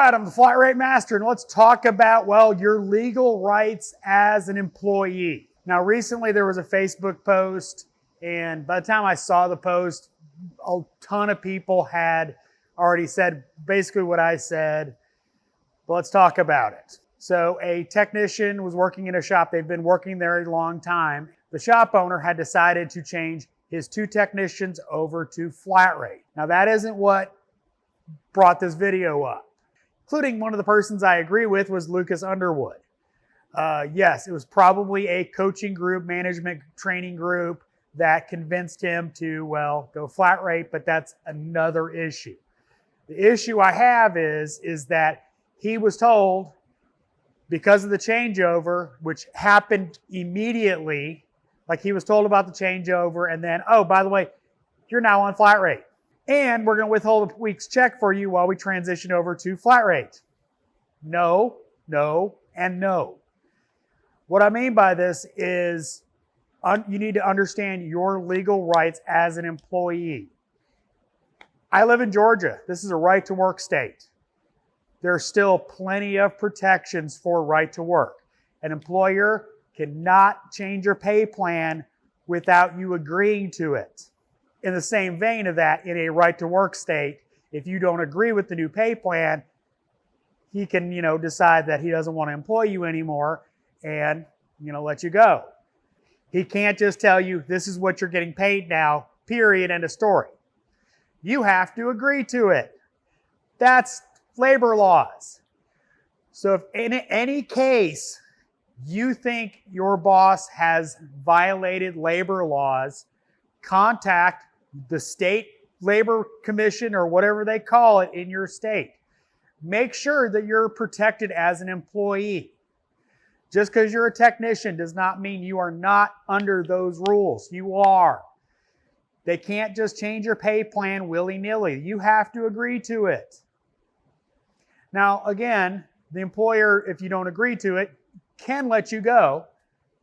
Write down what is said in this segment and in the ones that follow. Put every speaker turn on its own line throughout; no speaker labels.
right, I'm the flat rate master, and let's talk about, well, your legal rights as an employee. Now, recently there was a Facebook post, and by the time I saw the post, a ton of people had already said basically what I said, but let's talk about it. So a technician was working in a shop. They've been working there a long time. The shop owner had decided to change his 2 technicians over to flat rate. Now, that isn't what brought this video up. Including one of the persons I agree with was Lucas Underwood. Yes, it was probably a coaching group, management training group that convinced him to, well, go flat rate, but that's another issue. The issue I have is that he was told, because of the changeover, which happened immediately, like he was told about the changeover, and then, oh, by the way, you're now on flat rate. And we're going to withhold a week's check for you while we transition over to flat rate. No, no, and no. What I mean by this is you need to understand your legal rights as an employee. I live in Georgia. This is a right to work state. There's still plenty of protections for right to work. An employer cannot change your pay plan without you agreeing to it. In the same vein of that, in a right to work state, if you don't agree with the new pay plan, he can, decide that he doesn't want to employ you anymore and, let you go. He can't just tell you, this is what you're getting paid now, period, end of story. You have to agree to it. That's labor laws. So if in any case you think your boss has violated labor laws, contact the state labor commission or whatever they call it in your state. Make sure that you're protected as an employee. Just because you're a technician does not mean you are not under those rules. You are. They can't just change your pay plan willy-nilly. You have to agree to it. Now, again, the employer, if you don't agree to it, can let you go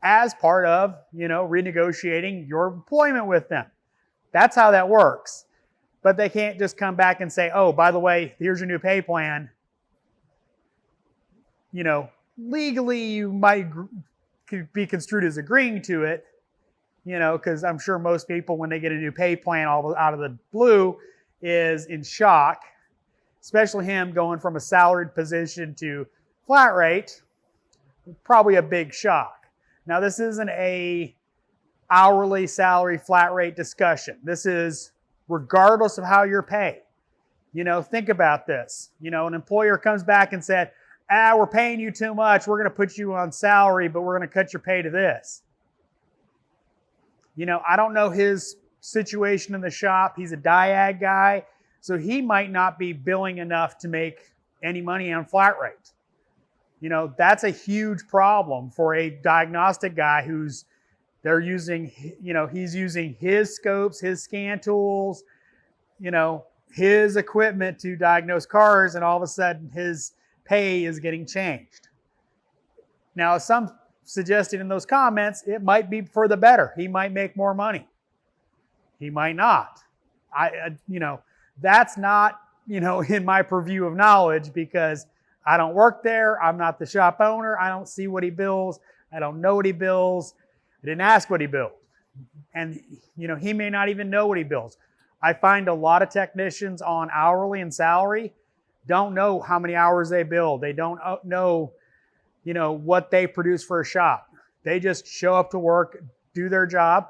as part of, renegotiating your employment with them. That's how that works. But they can't just come back and say, oh, by the way, here's your new pay plan. Legally you might be construed as agreeing to it, because I'm sure most people, when they get a new pay plan all out of the blue, is in shock, especially him going from a salaried position to flat rate, probably a big shock. Now, this isn't a hourly salary flat rate discussion. This is regardless of how you're paid. Think about this. An employer comes back and said, we're paying you too much. We're going to put you on salary, but we're going to cut your pay to this. I don't know his situation in the shop. He's a diag guy, so he might not be billing enough to make any money on flat rate. That's a huge problem for a diagnostic guy he's using his scopes, his scan tools, his equipment to diagnose cars, and all of a sudden his pay is getting changed. Now, some suggested in those comments, it might be for the better. He might make more money. He might not. That's not, in my purview of knowledge, because I don't work there. I'm not the shop owner. I don't see what he bills. I don't know what he bills. I didn't ask what he billed. And, he may not even know what he bills. I find a lot of technicians on hourly and salary don't know how many hours they bill. They don't know, what they produce for a shop. They just show up to work, do their job.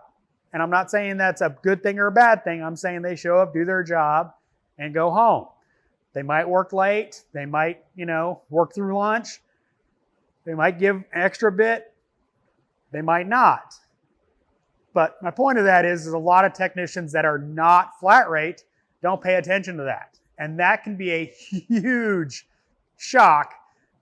And I'm not saying that's a good thing or a bad thing. I'm saying they show up, do their job, and go home. They might work late. They might, work through lunch. They might give an extra bit. They might not. But my point of that is a lot of technicians that are not flat rate don't pay attention to that. And that can be a huge shock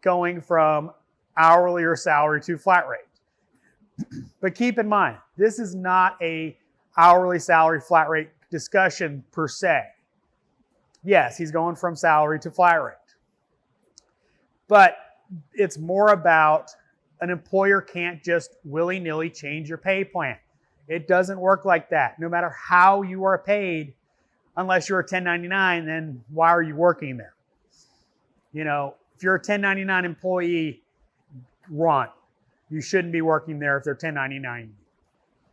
going from hourly or salary to flat rate. But keep in mind, this is not a hourly salary flat rate discussion per se. Yes, he's going from salary to flat rate. But it's more about an employer can't just willy-nilly change your pay plan. It doesn't work like that. No matter how you are paid, unless you're a 1099, then why are you working there? You know, if you're a 1099 employee, run. You shouldn't be working there if they're 1099.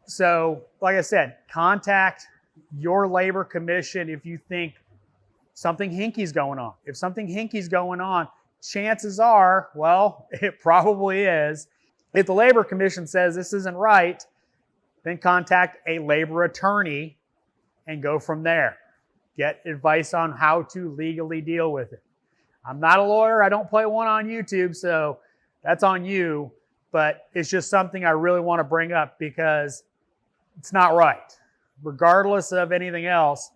So, like I said, contact your labor commission if you think something hinky's going on. If something hinky's going on, chances are, well, it probably is. If the labor commission says this isn't right, then contact a labor attorney and go from there. Get advice on how to legally deal with it. I'm not a lawyer. I don't play one on YouTube, so that's on you. But it's just something I really want to bring up because it's not right. Regardless of anything else,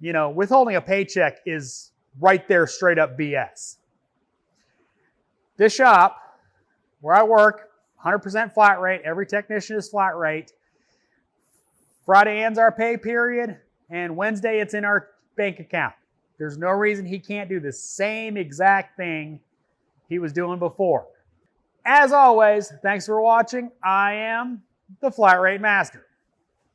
you know, withholding a paycheck is right there straight up BS. This shop, where I work, 100% flat rate. Every technician is flat rate. Friday ends our pay period, and Wednesday it's in our bank account. There's no reason he can't do the same exact thing he was doing before. As always, thanks for watching. I am the Flat Rate Master.